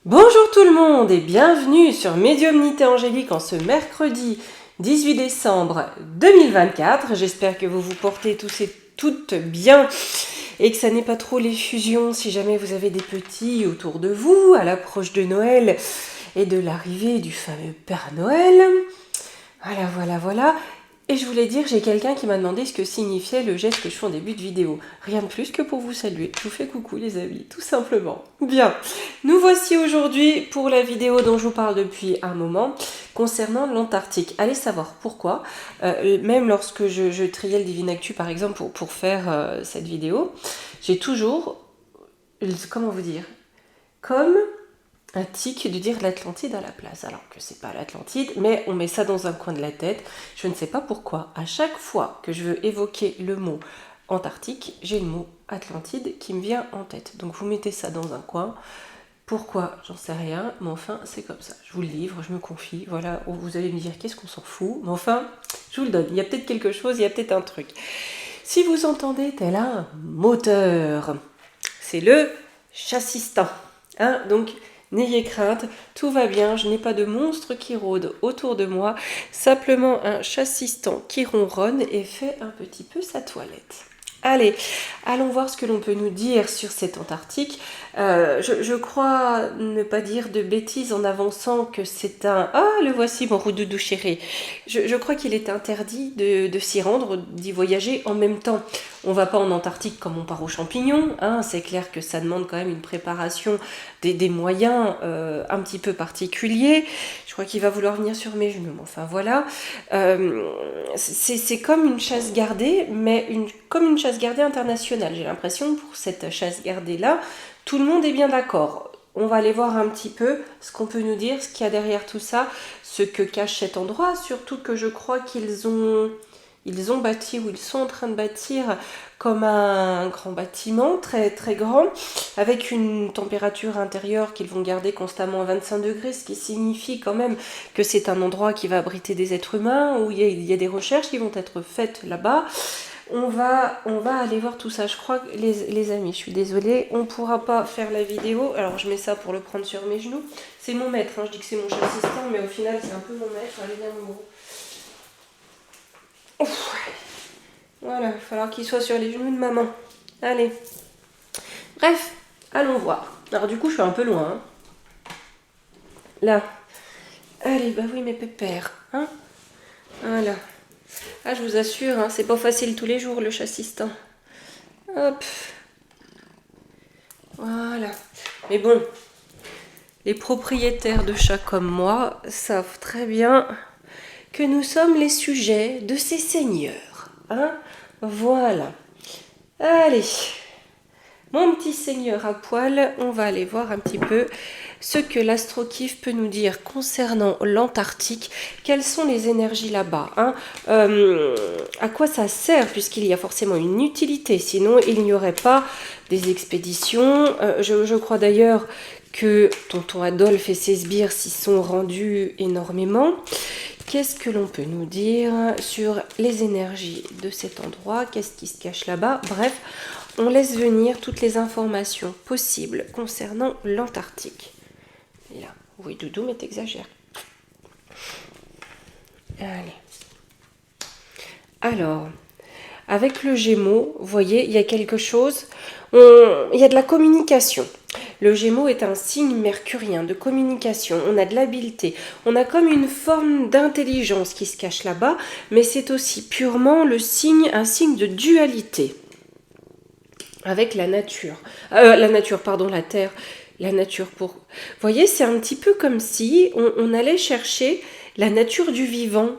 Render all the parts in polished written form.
Bonjour tout le monde et bienvenue sur Médiumnité Angélique en ce mercredi 18 décembre 2024. J'espère que vous vous portez tous et toutes bien et que ça n'est pas trop l'effusion si jamais vous avez des petits autour de vous à l'approche de Noël et de l'arrivée du fameux Père Noël. Voilà. Et je voulais dire, j'ai quelqu'un qui m'a demandé ce que signifiait le geste que je fais en début de vidéo. Rien de plus que pour vous saluer. Je vous fais coucou les amis, tout simplement. Bien, nous voici aujourd'hui pour la vidéo dont je vous parle depuis un moment, concernant l'Antarctique. Allez savoir pourquoi, même lorsque je triais le Divine Actu par exemple pour faire cette vidéo, j'ai toujours, comment vous dire, comme un tic de dire l'Atlantide à la place, alors que c'est pas l'Atlantide, mais on met ça dans un coin de la tête. Je ne sais pas pourquoi. À chaque fois que je veux évoquer le mot Antarctique, j'ai le mot Atlantide qui me vient en tête. Donc vous mettez ça dans un coin. Pourquoi? J'en sais rien, mais enfin c'est comme ça. Je vous le livre, je me confie. Voilà, vous allez me dire qu'est-ce qu'on s'en fout, mais enfin je vous le donne. Il y a peut-être quelque chose, il y a peut-être un truc. Si vous entendez tel un moteur, c'est le chassistan. Donc n'ayez crainte, tout va bien, je n'ai pas de monstre qui rôde autour de moi, simplement un chassistan qui ronronne et fait un petit peu sa toilette. Allez, allons voir ce que l'on peut nous dire sur cette Antarctique. Je crois ne pas dire de bêtises en avançant que c'est un... Ah, le voici mon roudoudou chéri. Je crois qu'il est interdit de s'y rendre, d'y voyager en même temps. On va pas en Antarctique comme on part aux champignons, c'est clair que ça demande quand même une préparation, des moyens un petit peu particuliers. Je crois qu'il va vouloir venir sur mes genoux, enfin voilà. C'est comme une chasse gardée, mais comme une chasse gardée internationale. J'ai l'impression pour cette chasse gardée-là, tout le monde est bien d'accord. On va aller voir un petit peu ce qu'on peut nous dire, ce qu'il y a derrière tout ça, ce que cache cet endroit, surtout que je crois qu'ils ont bâti, ou ils sont en train de bâtir comme un grand bâtiment, très très grand, avec une température intérieure qu'ils vont garder constamment à 25 degrés, ce qui signifie quand même que c'est un endroit qui va abriter des êtres humains, où il y a des recherches qui vont être faites là-bas. On va aller voir tout ça. Je crois que les amis, je suis désolée, on ne pourra pas faire la vidéo. Alors je mets ça pour le prendre sur mes genoux. C'est mon maître, je dis que c'est mon chassistan, mais au final c'est un peu mon maître. Allez, viens mon gros. Ouf. Voilà, il va falloir qu'il soit sur les genoux de maman. Allez. Bref, allons voir. Alors du coup, je suis un peu loin. Là. Allez, bah oui, mes pépères. Voilà. Ah, je vous assure, c'est pas facile tous les jours, le chassistan. Hop. Voilà. Mais bon, les propriétaires de chats comme moi savent très bien que nous sommes les sujets de ces seigneurs. Voilà. Allez, mon petit seigneur à poil, on va aller voir un petit peu ce que l'astrokiff peut nous dire concernant l'Antarctique. Quelles sont les énergies là-bas, à quoi ça sert, puisqu'il y a forcément une utilité, sinon il n'y aurait pas des expéditions. Je crois d'ailleurs que tonton Adolphe et ses sbires s'y sont rendus énormément. Qu'est-ce que l'on peut nous dire sur les énergies de cet endroit? Qu'est-ce qui se cache là-bas? Bref, on laisse venir toutes les informations possibles concernant l'Antarctique. Là, oui, Doudou, mais t'exagères. Allez. Alors, avec le Gémeaux, vous voyez, il y a quelque chose. Il y a de la communication. Le Gémeaux est un signe mercurien de communication, on a de l'habileté, on a comme une forme d'intelligence qui se cache là-bas, mais c'est aussi purement un signe de dualité avec la nature. La Terre. La nature pour... Vous voyez, c'est un petit peu comme si on allait chercher la nature du vivant.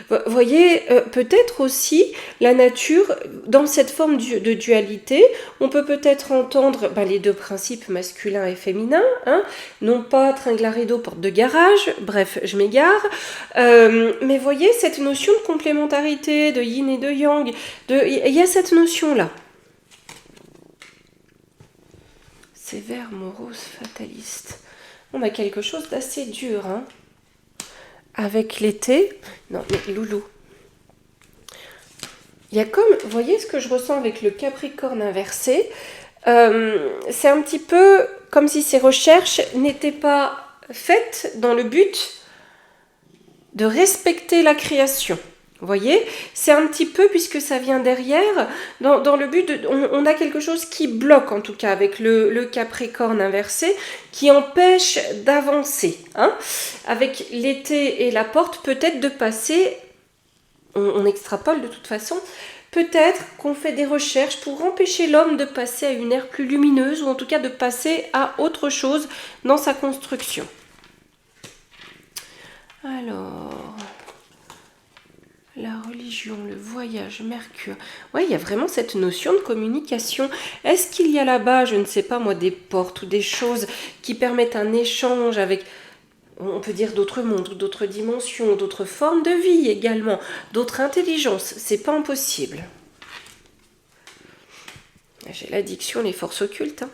Vous voyez, peut-être aussi la nature, dans cette forme de dualité, on peut peut-être entendre les deux principes masculin et féminin, non pas tringle à rideau, porte de garage, bref, je m'égare, mais voyez, cette notion de complémentarité, de yin et de yang, il y a cette notion-là. Sévère, morose, fataliste. On a quelque chose d'assez dur, avec l'été, non mais loulou, il y a comme, vous voyez ce que je ressens avec le Capricorne inversé, c'est un petit peu comme si ces recherches n'étaient pas faites dans le but de respecter la création. Vous voyez, c'est un petit peu, puisque ça vient derrière, dans le but, on a quelque chose qui bloque, en tout cas, avec le Capricorne inversé, qui empêche d'avancer. Hein, avec l'été et la porte, peut-être de passer, on extrapole de toute façon, peut-être qu'on fait des recherches pour empêcher l'homme de passer à une ère plus lumineuse, ou en tout cas de passer à autre chose dans sa construction. Alors... la religion, le voyage, Mercure. Ouais, il y a vraiment cette notion de communication. Est-ce qu'il y a là-bas, je ne sais pas moi, des portes ou des choses qui permettent un échange avec, on peut dire, d'autres mondes, d'autres dimensions, d'autres formes de vie également, d'autres intelligences? C'est pas impossible. J'ai l'addiction, les forces occultes. Hein.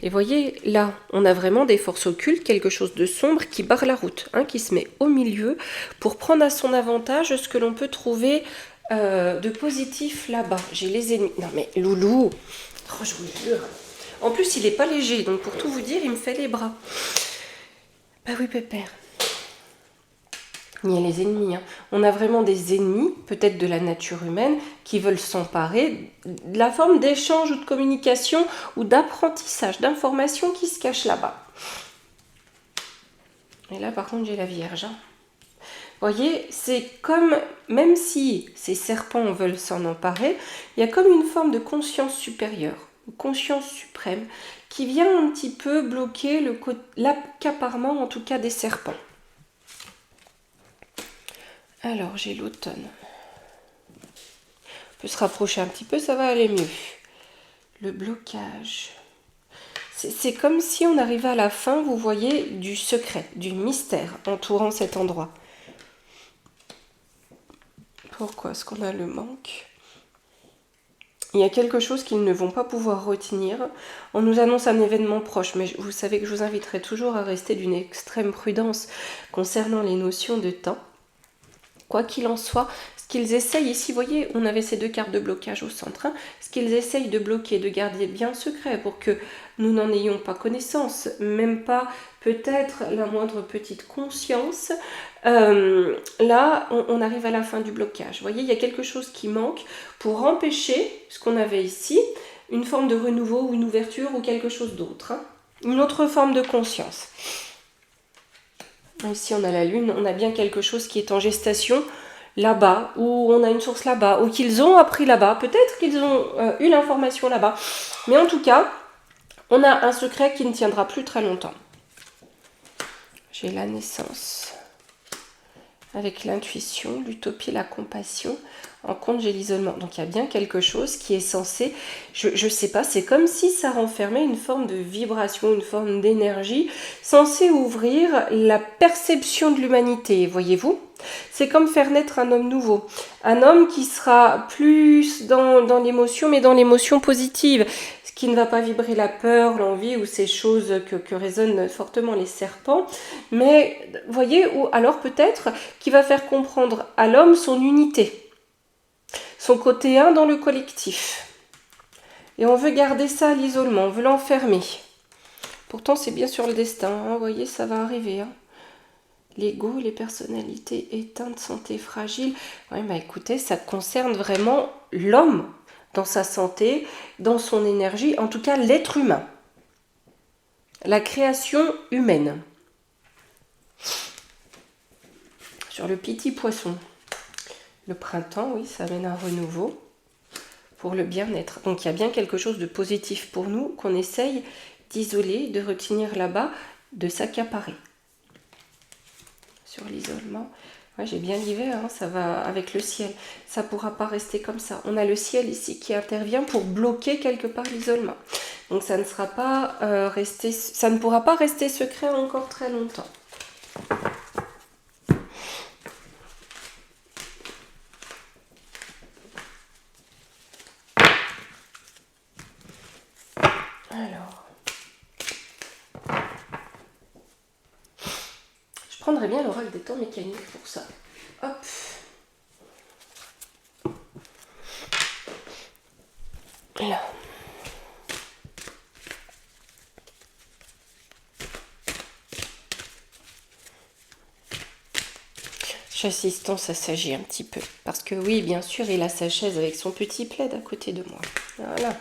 Et voyez, là, on a vraiment des forces occultes, quelque chose de sombre qui barre la route, hein, qui se met au milieu pour prendre à son avantage ce que l'on peut trouver de positif là-bas. J'ai les ennemis. Non mais, loulou, oh, je vous jure. En plus, il n'est pas léger, donc pour tout vous dire, il me fait les bras. Bah oui, pépère. Il y a les ennemis. Hein. On a vraiment des ennemis, peut-être de la nature humaine, qui veulent s'emparer de la forme d'échange ou de communication ou d'apprentissage, d'informations qui se cachent là-bas. Et là, par contre, j'ai la Vierge. Hein. Vous voyez, c'est comme, même si ces serpents veulent s'en emparer, il y a comme une forme de conscience supérieure, une conscience suprême, qui vient un petit peu bloquer l'accaparement, en tout cas, des serpents. Alors, j'ai l'automne. On peut se rapprocher un petit peu, ça va aller mieux. Le blocage. C'est comme si on arrivait à la fin, vous voyez, du secret, du mystère entourant cet endroit. Pourquoi est-ce qu'on a le manque ? Il y a quelque chose qu'ils ne vont pas pouvoir retenir. On nous annonce un événement proche, mais vous savez que je vous inviterai toujours à rester d'une extrême prudence concernant les notions de temps. Quoi qu'il en soit, ce qu'ils essayent ici, vous voyez, on avait ces deux cartes de blocage au centre, hein, ce qu'ils essayent de bloquer, de garder bien secret pour que nous n'en ayons pas connaissance, même pas peut-être la moindre petite conscience, là, on arrive à la fin du blocage. Vous voyez, il y a quelque chose qui manque pour empêcher ce qu'on avait ici, une forme de renouveau ou une ouverture ou quelque chose d'autre, hein, une autre forme de conscience. Ici, on a la Lune, on a bien quelque chose qui est en gestation là-bas, ou on a une source là-bas, ou qu'ils ont appris là-bas. Peut-être qu'ils ont eu l'information là-bas. Mais en tout cas, on a un secret qui ne tiendra plus très longtemps. J'ai la naissance. Avec l'intuition, l'utopie, la compassion. En compte, j'ai l'isolement. Donc, il y a bien quelque chose qui est censé, je ne sais pas, c'est comme si ça renfermait une forme de vibration, une forme d'énergie, censée ouvrir la perception de l'humanité, voyez-vous ? C'est comme faire naître un homme nouveau. Un homme qui sera plus dans l'émotion, mais dans l'émotion positive. Ce qui ne va pas vibrer la peur, l'envie ou ces choses que résonnent fortement les serpents. Mais, voyez, ou alors peut-être qui va faire comprendre à l'homme son unité. Son côté 1 dans le collectif. Et on veut garder ça à l'isolement, on veut l'enfermer. Pourtant, c'est bien sur le destin, hein, vous voyez, ça va arriver. Hein. L'ego, les personnalités éteintes, santé fragile. Oui, bah écoutez, ça concerne vraiment l'homme dans sa santé, dans son énergie, en tout cas l'être humain. La création humaine. Sur le petit poisson. Le printemps, oui, ça amène un renouveau pour le bien-être. Donc il y a bien quelque chose de positif pour nous qu'on essaye d'isoler, de retenir là-bas, de s'accaparer. Sur l'isolement, ouais, j'ai bien l'hiver, hein, ça va avec le ciel. Ça ne pourra pas rester comme ça. On a le ciel ici qui intervient pour bloquer quelque part l'isolement. Donc ça ne sera pas ça ne pourra pas rester secret encore très longtemps. Alors, je prendrais bien l'oracle des temps mécaniques pour ça. Hop. Là. J'assistance s'agit un petit peu. Parce que oui, bien sûr, il a sa chaise avec son petit plaid à côté de moi. Voilà.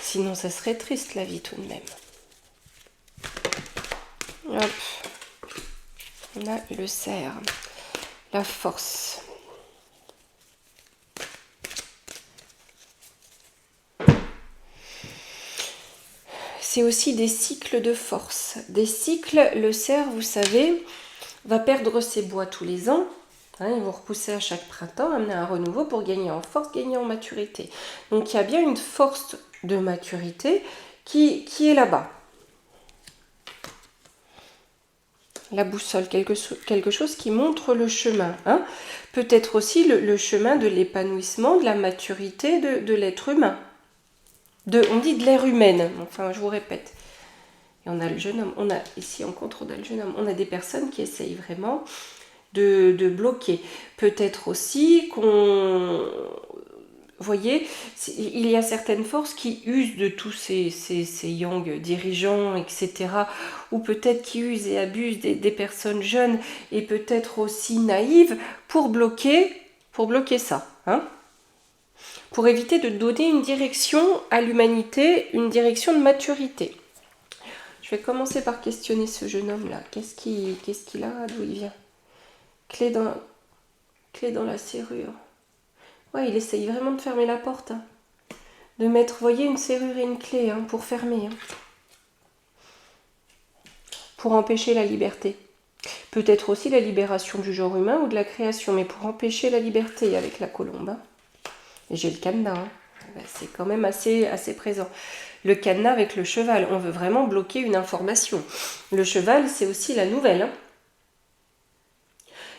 Sinon, ça serait triste la vie tout de même. Hop. On a le cerf. La force. C'est aussi des cycles de force. Des cycles, le cerf, vous savez, va perdre ses bois tous les ans. Hein, ils vont repousser à chaque printemps, amener un renouveau pour gagner en force, gagner en maturité. Donc il y a bien une force de maturité qui est là-bas. La boussole, quelque chose qui montre le chemin. Hein. Peut-être aussi le chemin de l'épanouissement, de la maturité de l'être humain. On dit de l'ère humaine, enfin je vous répète. Et on a le jeune homme, on a ici en contre, on a le jeune homme, on a des personnes qui essayent vraiment de bloquer. Peut-être aussi qu'on... Vous voyez, il y a certaines forces qui usent de tous ces yang dirigeants, etc. Ou peut-être qui usent et abusent des personnes jeunes et peut-être aussi naïves pour bloquer ça. Hein, pour éviter de donner une direction à l'humanité, une direction de maturité. Je vais commencer par questionner ce jeune homme-là. Qu'est-ce qu'il a? D'où il vient? Clé dans la serrure. Ouais, il essaye vraiment de fermer la porte. Hein. De mettre, vous voyez, une serrure et une clé hein, pour fermer. Hein. Pour empêcher la liberté. Peut-être aussi la libération du genre humain ou de la création, mais pour empêcher la liberté avec la colombe. Hein. Et j'ai le cadenas. Hein. Ben, c'est quand même assez présent. Le cadenas avec le cheval, on veut vraiment bloquer une information. Le cheval, c'est aussi la nouvelle. Hein.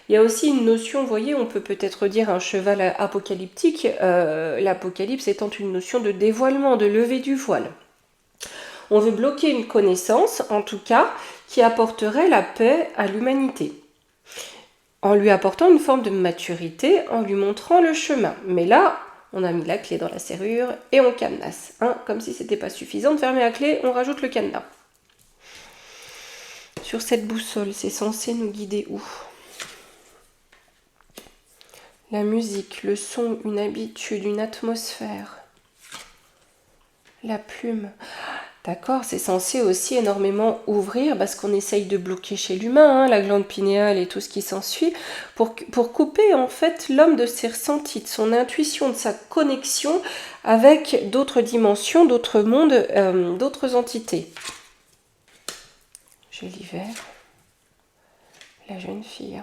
Il y a aussi une notion, vous voyez, on peut peut-être dire un cheval apocalyptique, l'apocalypse étant une notion de dévoilement, de levée du voile. On veut bloquer une connaissance, en tout cas, qui apporterait la paix à l'humanité. En lui apportant une forme de maturité, en lui montrant le chemin. Mais là, on a mis la clé dans la serrure et on cadenasse. Hein, comme si ce n'était pas suffisant de fermer la clé, on rajoute le cadenas. Sur cette boussole, c'est censé nous guider où ? La musique, le son, une habitude, une atmosphère. La plume. D'accord, c'est censé aussi énormément ouvrir parce qu'on essaye de bloquer chez l'humain, hein, la glande pinéale et tout ce qui s'ensuit, pour couper en fait l'homme de ses ressentis, de son intuition, de sa connexion avec d'autres dimensions, d'autres mondes, d'autres entités. J'ai l'hiver, la jeune fille.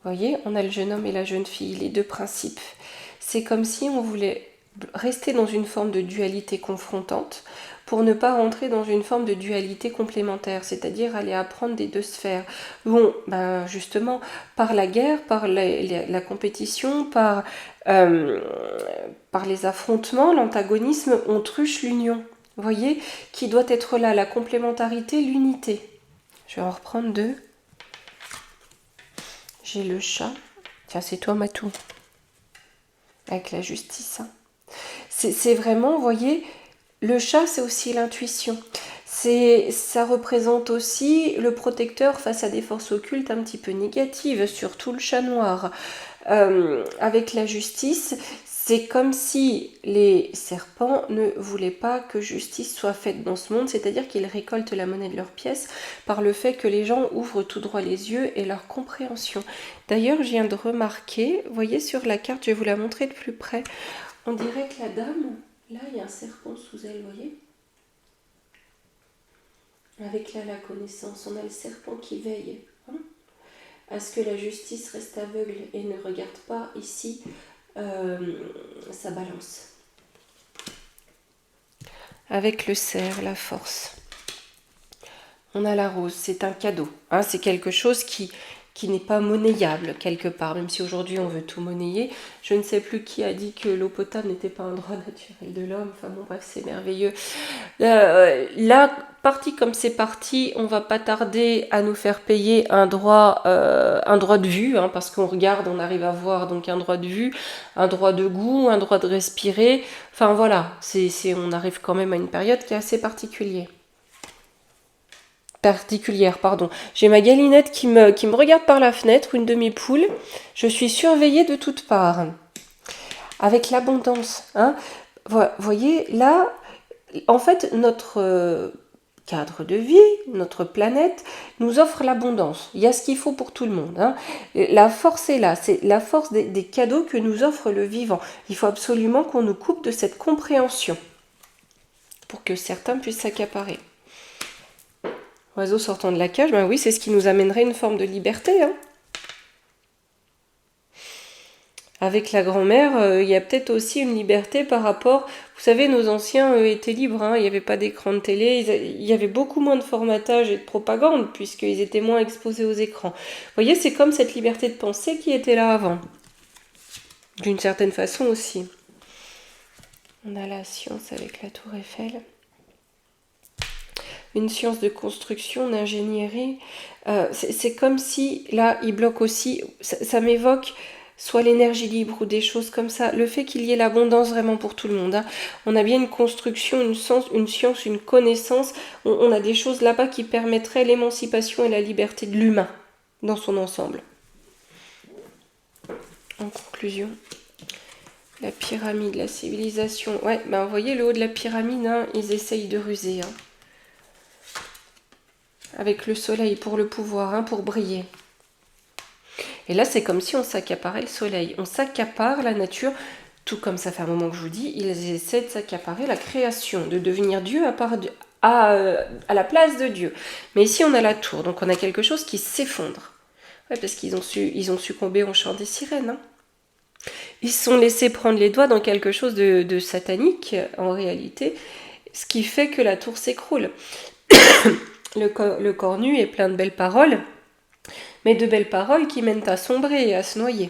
Vous voyez, on a le jeune homme et la jeune fille, les deux principes. C'est comme si on voulait rester dans une forme de dualité confrontante pour ne pas rentrer dans une forme de dualité complémentaire, c'est-à-dire aller apprendre des deux sphères. Bon, ben justement, par la guerre, par la compétition, par les affrontements, l'antagonisme, on truche l'union. Vous voyez, qui doit être là, la complémentarité, l'unité. Je vais en reprendre deux. J'ai le chat. Tiens, c'est toi, Matou. Avec la justice. Hein. C'est vraiment, vous voyez, le chat, c'est aussi l'intuition. Ça représente aussi le protecteur face à des forces occultes un petit peu négatives, surtout le chat noir. Avec la justice, c'est comme si les serpents ne voulaient pas que justice soit faite dans ce monde, c'est-à-dire qu'ils récoltent la monnaie de leurs pièces par le fait que les gens ouvrent tout droit les yeux et leur compréhension. D'ailleurs, je viens de remarquer, vous voyez sur la carte, je vais vous la montrer de plus près, on dirait que la dame, là il y a un serpent sous elle, vous voyez ? Avec là la connaissance, on a le serpent qui veille hein, à ce que la justice reste aveugle et ne regarde pas ici sa balance. Avec le cerf, la force. On a la rose, c'est un cadeau. Hein, c'est quelque chose qui n'est pas monnayable quelque part, même si aujourd'hui on veut tout monnayer. Je ne sais plus qui a dit que l'eau potable n'était pas un droit naturel de l'homme. Enfin bon, bref, c'est merveilleux. Là, parti comme c'est parti, on va pas tarder à nous faire payer un droit de vue, hein, parce qu'on regarde, on arrive à voir donc un droit de vue, un droit de goût, un droit de respirer. Enfin voilà, on arrive quand même à une période qui est assez particulière. particulière, pardon. J'ai ma galinette qui me regarde par la fenêtre, une demi-poule. Je suis surveillée de toutes parts. Avec l'abondance. Hein. Voyez, là, en fait, notre cadre de vie, notre planète, nous offre l'abondance. Il y a ce qu'il faut pour tout le monde. Hein. La force est là, c'est la force des cadeaux que nous offre le vivant. Il faut absolument qu'on nous coupe de cette compréhension pour que certains puissent s'accaparer. Oiseau sortant de la cage, ben oui, c'est ce qui nous amènerait une forme de liberté. Hein. Avec la grand-mère, il y a peut-être aussi une liberté par rapport... Vous savez, nos anciens étaient libres, hein, il n'y avait pas d'écran de télé, il y avait beaucoup moins de formatage et de propagande, puisqu'ils étaient moins exposés aux écrans. Vous voyez, c'est comme cette liberté de penser qui était là avant. D'une certaine façon aussi. On a la science avec la tour Eiffel. Une science de construction, d'ingénierie. C'est comme si, là, il bloque aussi... Ça m'évoque... soit l'énergie libre ou des choses comme ça, le fait qu'il y ait l'abondance vraiment pour tout le monde. Hein. On a bien une construction, une science, une connaissance, on a des choses là-bas qui permettraient l'émancipation et la liberté de l'humain dans son ensemble. En conclusion, la pyramide, la civilisation, ouais, ben vous voyez le haut de la pyramide, hein, ils essayent de ruser. Hein. Avec le soleil pour le pouvoir, hein, pour briller. Et là, c'est comme si on s'accaparait le soleil. On s'accapare la nature, tout comme ça fait un moment que je vous dis, ils essaient de s'accaparer la création, de devenir Dieu à la place de Dieu. Mais ici, on a la tour, donc on a quelque chose qui s'effondre. Ouais, parce qu'ils ont succombé au chant des sirènes. Hein. Ils se sont laissés prendre les doigts dans quelque chose de satanique, en réalité, ce qui fait que la tour s'écroule. Le corps nu est plein de belles paroles, mais de belles paroles qui mènent à sombrer et à se noyer.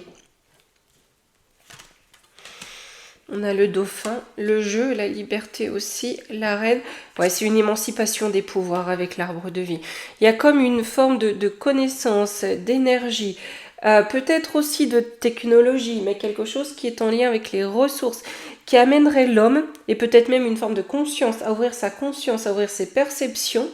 On a le dauphin, le jeu, la liberté aussi, la reine. Ouais, c'est une émancipation des pouvoirs avec l'arbre de vie. Il y a comme une forme de connaissance, d'énergie, peut-être aussi de technologie, mais quelque chose qui est en lien avec les ressources, qui amènerait l'homme, et peut-être même une forme de conscience, à ouvrir sa conscience, à ouvrir ses perceptions,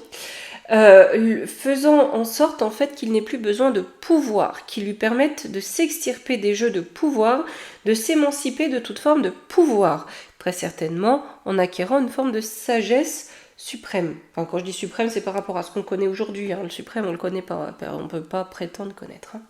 faisant en sorte en fait qu'il n'ait plus besoin de pouvoir, qui lui permettent de s'extirper des jeux de pouvoir, de s'émanciper de toute forme de pouvoir, très certainement en acquérant une forme de sagesse suprême. Enfin, quand je dis suprême, c'est par rapport à ce qu'on connaît aujourd'hui. Hein. Le suprême, on le connaît pas, on ne peut pas prétendre connaître. Hein.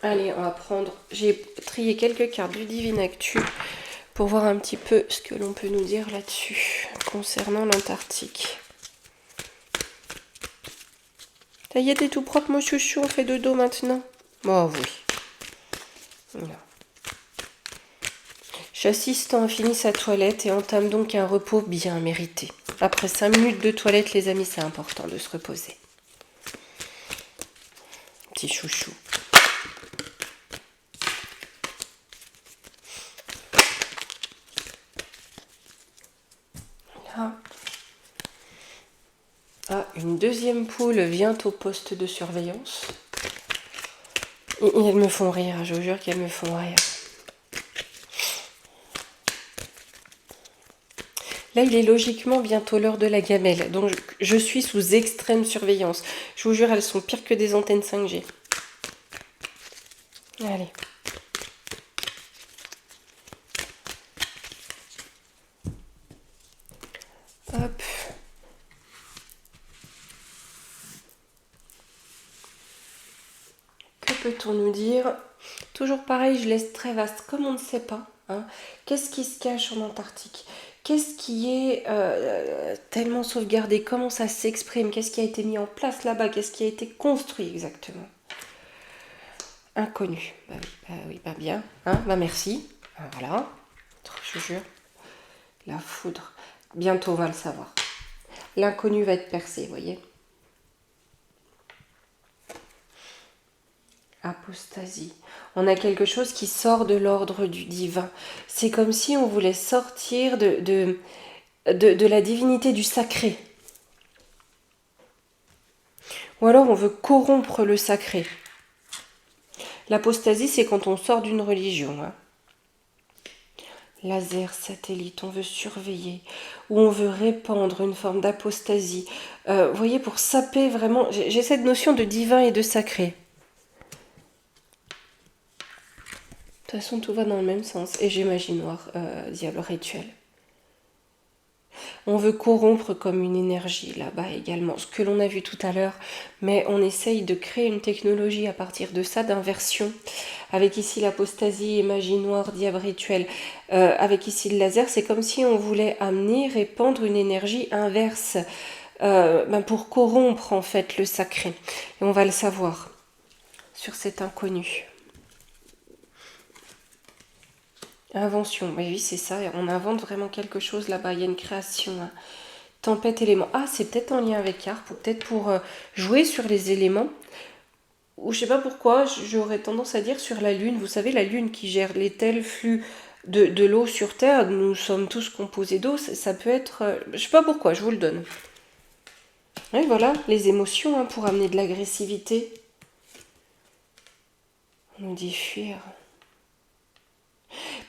Allez, on va prendre... J'ai trié quelques cartes du Divine Actu pour voir un petit peu ce que l'on peut nous dire là-dessus, concernant l'Antarctique. Ça y est, t'es tout propre, mon chouchou, on fait dodo maintenant. Oh oui. Voilà. Chassistan a fini sa toilette et entame donc un repos bien mérité. Après 5 minutes de toilette, les amis, c'est important de se reposer. Petit chouchou. Ah, une deuxième poule vient au poste de surveillance. Et elles me font rire, je vous jure qu'elles me font rire. Là, il est logiquement bientôt l'heure de la gamelle, donc je suis sous extrême surveillance. Je vous jure, elles sont pires que des antennes 5G. Allez. Hop. Que peut-on nous dire? Toujours pareil, je laisse très vaste, comme on ne sait pas. Hein. Qu'est-ce qui se cache en Antarctique? Qu'est-ce qui est tellement sauvegardé? Comment ça s'exprime? Qu'est-ce qui a été mis en place là-bas? Qu'est-ce qui a été construit exactement? Inconnu. Bah oui, bien. Hein, bah merci. Voilà. Je jure. La foudre. Bientôt, on va le savoir. L'inconnu va être percé, vous voyez. Apostasie. On a quelque chose qui sort de l'ordre du divin. C'est comme si on voulait sortir de la divinité du sacré. Ou alors on veut corrompre le sacré. L'apostasie, c'est quand on sort d'une religion. Hein. Laser, satellite, on veut surveiller, ou on veut répandre une forme d'apostasie. Vous voyez, pour saper vraiment, j'ai cette notion de divin et de sacré. De toute façon, tout va dans le même sens. Et j'ai magie noire, diable rituel. On veut corrompre comme une énergie là-bas également, ce que l'on a vu tout à l'heure, mais on essaye de créer une technologie à partir de ça, d'inversion, avec ici l'apostasie et magie noire, diable rituel, avec ici le laser, c'est comme si on voulait amener, répandre une énergie inverse, pour corrompre en fait le sacré. Et on va le savoir sur cet inconnu. Invention, mais oui c'est ça, on invente vraiment quelque chose là-bas, il y a une création. Hein. Tempête, éléments. Ah, c'est peut-être en lien avec Arp, ou peut-être pour jouer sur les éléments. Ou je sais pas pourquoi, j'aurais tendance à dire sur la Lune. Vous savez, la Lune qui gère les tels flux de l'eau sur Terre, nous sommes tous composés d'eau, ça peut être... je sais pas pourquoi, je vous le donne. Oui, voilà, les émotions, hein, pour amener de l'agressivité. On nous dit fuir.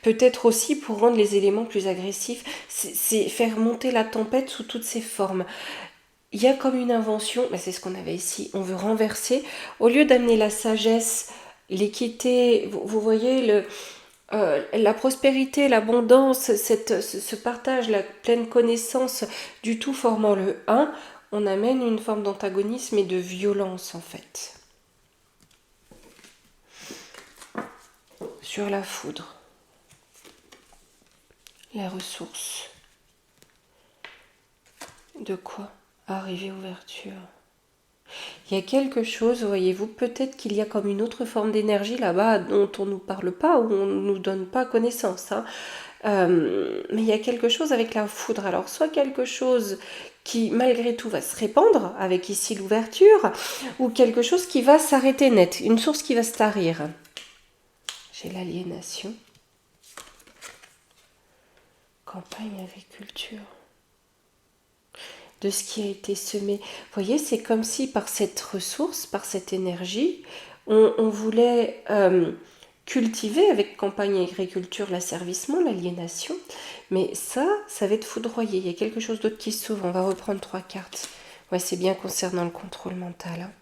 Peut-être aussi pour rendre les éléments plus agressifs, c'est faire monter la tempête sous toutes ses formes. Il y a comme une invention, mais c'est ce qu'on avait ici, on veut renverser, au lieu d'amener la sagesse, l'équité, vous voyez, la prospérité, l'abondance, ce partage, la pleine connaissance du tout formant le un, on amène une forme d'antagonisme et de violence en fait. Sur la foudre. Les ressources. De quoi? Arrivée, ouverture. Il y a quelque chose, voyez-vous, peut-être qu'il y a comme une autre forme d'énergie là-bas dont on ne nous parle pas ou on ne nous donne pas connaissance. Hein. Mais il y a quelque chose avec la foudre. Alors, soit quelque chose qui, malgré tout, va se répandre, avec ici l'ouverture, ou quelque chose qui va s'arrêter net, une source qui va se tarir. J'ai l'aliénation. Campagne, agriculture. De ce qui a été semé. Vous voyez, c'est comme si par cette ressource, par cette énergie, on voulait cultiver avec campagne et agriculture l'asservissement, l'aliénation. Mais ça va être foudroyé. Il y a quelque chose d'autre qui s'ouvre. On va reprendre 3 cartes. Ouais, c'est bien concernant le contrôle mental. Hein.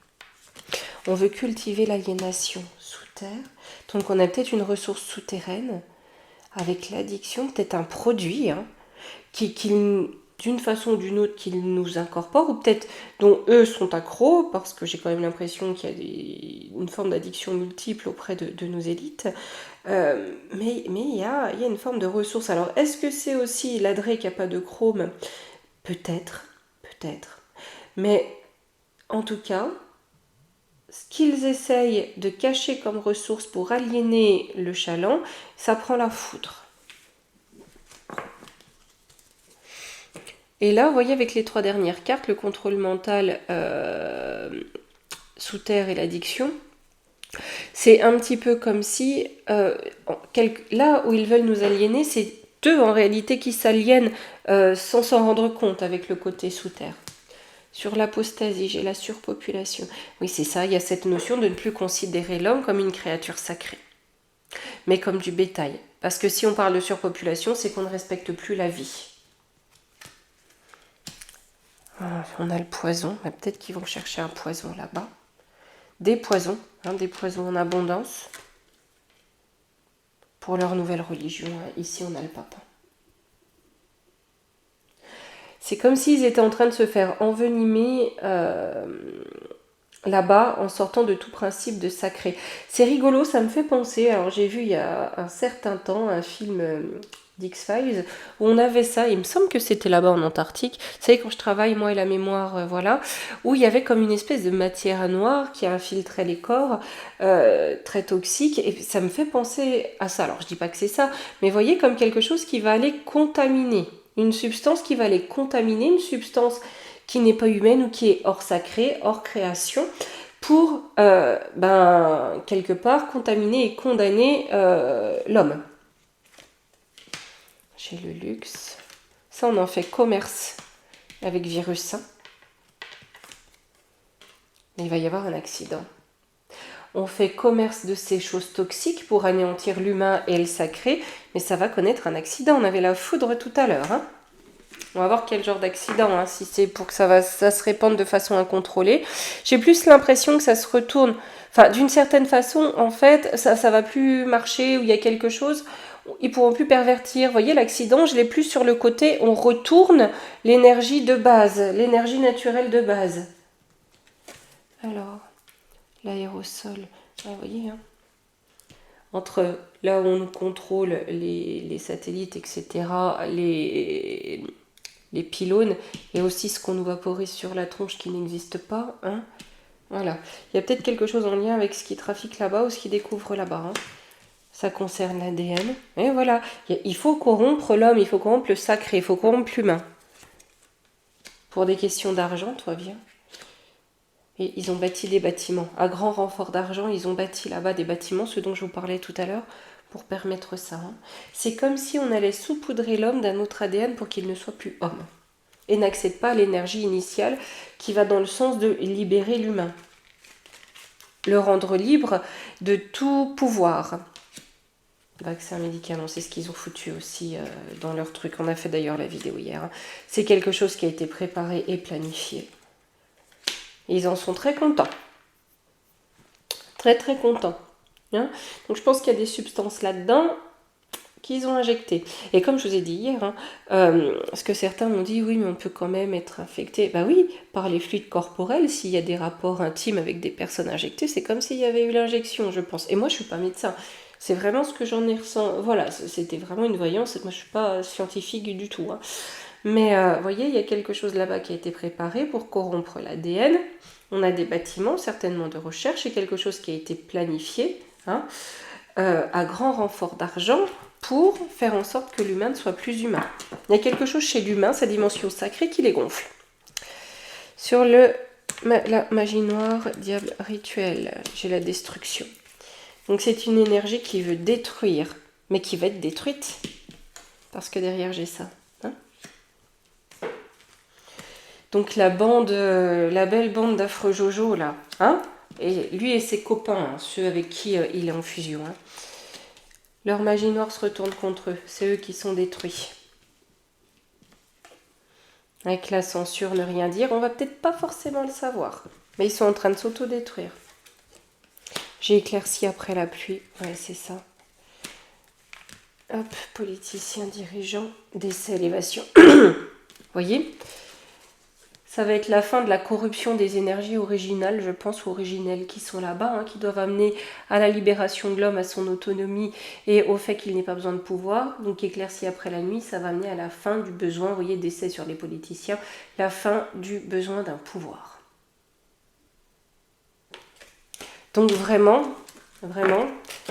On veut cultiver l'aliénation sous terre. Donc on a peut-être une ressource souterraine avec l'addiction, peut-être un produit qui d'une façon ou d'une autre qu'ils nous incorporent, ou peut-être dont eux sont accros, parce que j'ai quand même l'impression qu'il y a une forme d'addiction multiple auprès de nos élites, mais il y a une forme de ressource. Alors, est-ce que c'est aussi l'adré qui n'a pas de chrome? Peut-être. Mais en tout cas, ce qu'ils essayent de cacher comme ressource pour aliéner le chaland, ça prend la foudre. Et là, vous voyez, avec les 3 dernières cartes, le contrôle mental sous terre et l'addiction, c'est un petit peu comme si, là où ils veulent nous aliéner, c'est eux en réalité qui s'aliènent sans s'en rendre compte avec le côté sous terre. Sur l'apostasie, j'ai la surpopulation. Oui, c'est ça, il y a cette notion de ne plus considérer l'homme comme une créature sacrée, mais comme du bétail. Parce que si on parle de surpopulation, c'est qu'on ne respecte plus la vie. On a le poison, peut-être qu'ils vont chercher un poison là-bas. Des poisons en abondance pour leur nouvelle religion. Ici, on a le papa. C'est comme s'ils étaient en train de se faire envenimer là-bas en sortant de tout principe de sacré. C'est rigolo, ça me fait penser, alors j'ai vu il y a un certain temps un film d'X-Files où on avait ça, il me semble que c'était là-bas en Antarctique, vous savez quand je travaille moi et la mémoire, voilà, où il y avait comme une espèce de matière noire qui infiltrait les corps, très toxique, et ça me fait penser à ça. Alors je dis pas que c'est ça, mais voyez comme quelque chose qui va aller contaminer, une substance qui va aller contaminer, une substance qui n'est pas humaine ou qui est hors sacré, hors création, pour quelque part contaminer et condamner l'homme. J'ai le luxe. Ça, on en fait commerce avec virus. Hein. Il va y avoir un accident. On fait commerce de ces choses toxiques pour anéantir l'humain et le sacré, mais ça va connaître un accident. On avait la foudre tout à l'heure. Hein. On va voir quel genre d'accident, hein, si c'est pour que ça se répande de façon incontrôlée. J'ai plus l'impression que ça se retourne. Enfin, d'une certaine façon, en fait, ça va plus marcher, où il y a quelque chose. Ils pourront plus pervertir. Vous voyez, l'accident, je l'ai plus sur le côté. On retourne l'énergie de base, l'énergie naturelle de base. Alors, l'aérosol. Ah, vous voyez, hein. Entre là où on contrôle les satellites, etc., les pylônes, et aussi ce qu'on nous vaporise sur la tronche qui n'existe pas. Hein. Voilà. Il y a peut-être quelque chose en lien avec ce qui trafique là-bas ou ce qui découvre là-bas. Hein. Ça concerne l'ADN. Et voilà. Il faut corrompre l'homme, il faut corrompre le sacré, il faut corrompre l'humain. Pour des questions d'argent, toi viens. Et ils ont bâti des bâtiments. À grand renfort d'argent, ils ont bâti là-bas des bâtiments, ce dont je vous parlais tout à l'heure, pour permettre ça. Hein. C'est comme si on allait saupoudrer l'homme d'un autre ADN pour qu'il ne soit plus homme. Et n'accède pas à l'énergie initiale qui va dans le sens de libérer l'humain. Le rendre libre de tout pouvoir. Vaccin, médicament, c'est ce qu'ils ont foutu aussi dans leur truc. On a fait d'ailleurs la vidéo hier. Hein. C'est quelque chose qui a été préparé et planifié. Et ils en sont très contents. Très très contents. Hein. Donc je pense qu'il y a des substances là-dedans qu'ils ont injectées. Et comme je vous ai dit hier, hein, parce que certains m'ont dit, oui, mais on peut quand même être infecté. Bah oui, par les fluides corporels, s'il y a des rapports intimes avec des personnes injectées, c'est comme s'il y avait eu l'injection, je pense. Et moi, je suis pas médecin. C'est vraiment ce que j'en ai ressenti. Voilà, c'était vraiment une voyance. Moi, je suis pas scientifique du tout. Hein. Mais vous voyez, il y a quelque chose là-bas qui a été préparé pour corrompre l'ADN. On a des bâtiments, certainement de recherche, et quelque chose qui a été planifié, hein, à grand renfort d'argent, pour faire en sorte que l'humain ne soit plus humain. Il y a quelque chose chez l'humain, sa dimension sacrée, qui les gonfle. Sur la magie noire, diable rituel, j'ai la destruction. Donc c'est une énergie qui veut détruire, mais qui va être détruite. Parce que derrière j'ai ça. Hein. Donc la belle bande d'Affreux Jojo là, hein, et lui et ses copains, hein, ceux avec qui il est en fusion, hein, leur magie noire se retourne contre eux, c'est eux qui sont détruits. Avec la censure, ne rien dire, on va peut-être pas forcément le savoir, mais ils sont en train de s'auto-détruire. J'ai éclairci après la pluie, ouais c'est ça. Hop, politicien, dirigeant, décès, élévation. Voyez ? Ça va être la fin de la corruption des énergies originales, je pense, ou originelles qui sont là-bas, hein, qui doivent amener à la libération de l'homme, à son autonomie et au fait qu'il n'ait pas besoin de pouvoir. Donc éclairci après la nuit, ça va amener à la fin du besoin, vous voyez, d'essai sur les politiciens, la fin du besoin d'un pouvoir. Donc vraiment,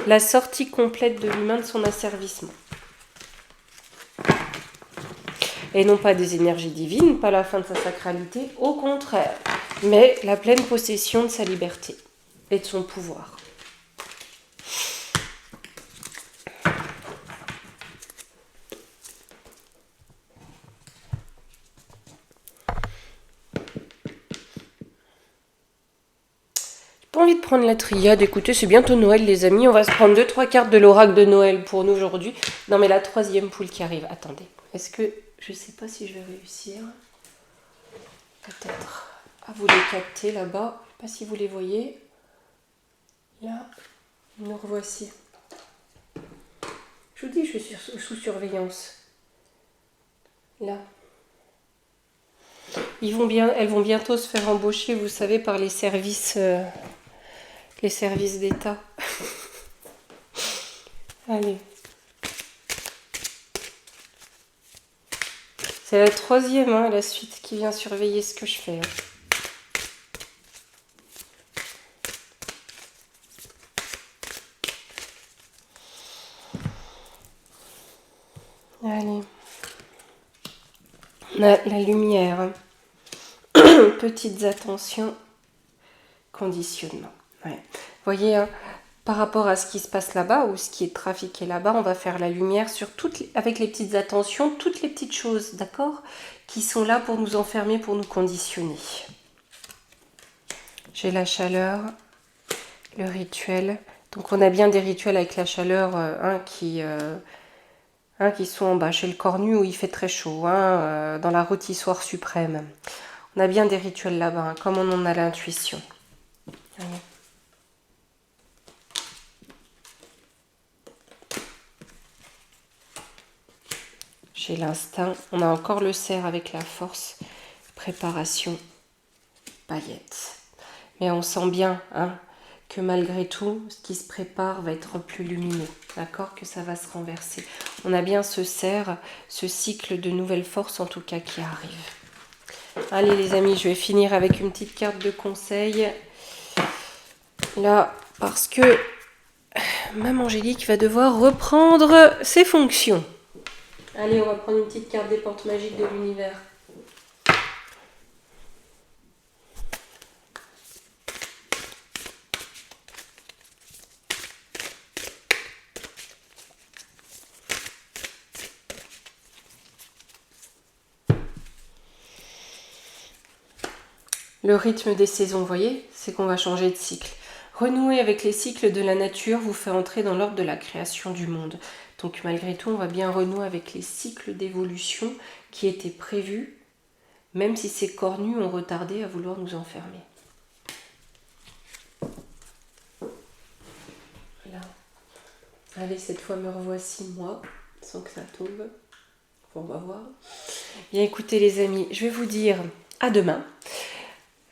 la sortie complète de l'humain de son asservissement. Et non pas des énergies divines, pas la fin de sa sacralité, au contraire, mais la pleine possession de sa liberté et de son pouvoir. J'ai pas envie de prendre la triade, écoutez, c'est bientôt Noël les amis, on va se prendre 2-3 cartes de l'oracle de Noël pour nous aujourd'hui. Non mais la troisième poule qui arrive, attendez, est-ce que, je sais pas si je vais réussir... Peut-être à vous les capter là-bas. Je ne sais pas si vous les voyez. Là, nous revoici. Je vous dis, je suis sous surveillance. Là. Elles vont bientôt se faire embaucher, vous savez, par les services d'État. Allez. C'est la troisième, hein, la suite, qui vient surveiller ce que je fais. Hein. Allez. On a la lumière. Hein. Petites attentions. Conditionnement. Ouais. Vous voyez, hein, par rapport à ce qui se passe là-bas ou ce qui est trafiqué là-bas, on va faire la lumière sur avec les petites attentions, toutes les petites choses, d'accord, qui sont là pour nous enfermer, pour nous conditionner. J'ai la chaleur, le rituel. Donc on a bien des rituels avec la chaleur qui sont en bas chez le cornu où il fait très chaud, dans la rôtissoire suprême. On a bien des rituels là-bas, comme on en a l'intuition. J'ai l'instinct. On a encore le cerf avec la force. Préparation. Paillettes. Mais on sent bien que malgré tout, ce qui se prépare va être plus lumineux. D'accord? Que ça va se renverser. On a bien ce cerf, ce cycle de nouvelles forces en tout cas qui arrive. Allez les amis, je vais finir avec une petite carte de conseil. Là, parce que Mame Angélique va devoir reprendre ses fonctions. Allez, on va prendre une petite carte des portes magiques de l'univers. Le rythme des saisons, vous voyez, c'est qu'on va changer de cycle. Renouer avec les cycles de la nature vous fait entrer dans l'ordre de la création du monde. Donc malgré tout, on va bien renouer avec les cycles d'évolution qui étaient prévus, même si ces cornus ont retardé à vouloir nous enfermer. Voilà. Allez, cette fois me revoici moi, sans que ça tombe. On va voir. Bien écoutez les amis, je vais vous dire à demain.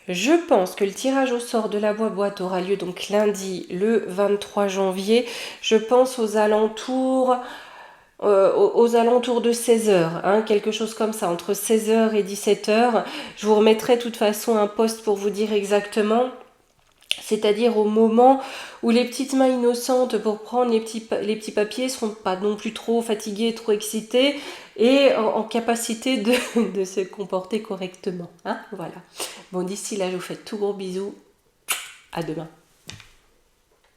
Je pense que le tirage au sort de la boîte aura lieu donc lundi le 23 janvier. Je pense aux alentours de 16h, quelque chose comme ça, entre 16h et 17h. Je vous remettrai de toute façon un post pour vous dire exactement. C'est-à-dire au moment où les petites mains innocentes pour prendre les petits papiers ne seront pas non plus trop fatiguées, trop excitées et en capacité de se comporter correctement. Voilà. Bon, d'ici là, je vous fais de tout gros bisous. À demain.